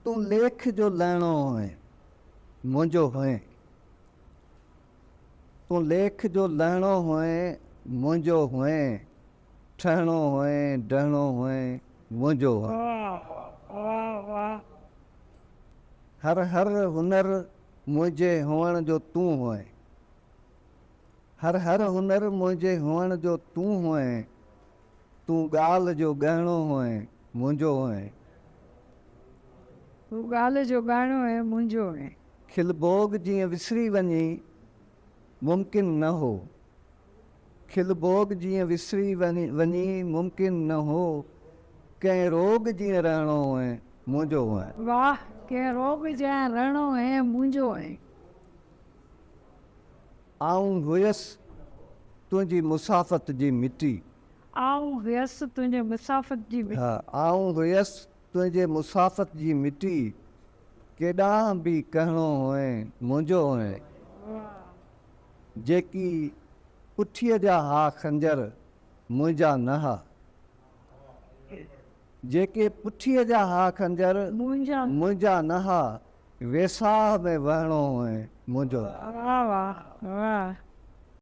तूं लेख जो लहणो हुए मुंहिंजो हुए तूं लेख जो लहणो हुए मुंहिंजो हुए ठहणो हुए डहणो हुए मुंहिंजो हुए हर हर हुनर मुंहिंजे हुअण जो तूं हुए हर हर हुनर मुंहिंजे हुअण जो तूं हुए तूं ॻाल्हि जो ॻहिणो हुए मुंहिंजो हुए तूं ॻाल्हि जो ॻाहिणो हुए मुंहिंजो हुए खिलबोग जीअं विसरी वञी मुमकिन न हो खिलबोग जीअं विसरी वञी मुमकिन न हो कंहिं रोग जीअं रहणो हुए मुंहिंजो हुए वाह कंहिं रोग जीअं रहणो हुए मुंहिंजो हुए आऊं हुयसि तुंहिंजी मुसाफ़त जी मिटी आऊं हुयसि तुंहिंजे मुसाफ़त जी मिटी हा आऊं हुयसि तुंहिंजे मुसाफ़त जी मिटी केॾांहुं बि कहणो हुए मुंहिंजो हुए जेकी पुठीअ जा हा खंजर मुंहिंजा न हा जेके पुठीअ जा हा खंजर मुंहिंजा न हा वेसाह में वहणो हुए मुंहिंजो वाह वाह वाह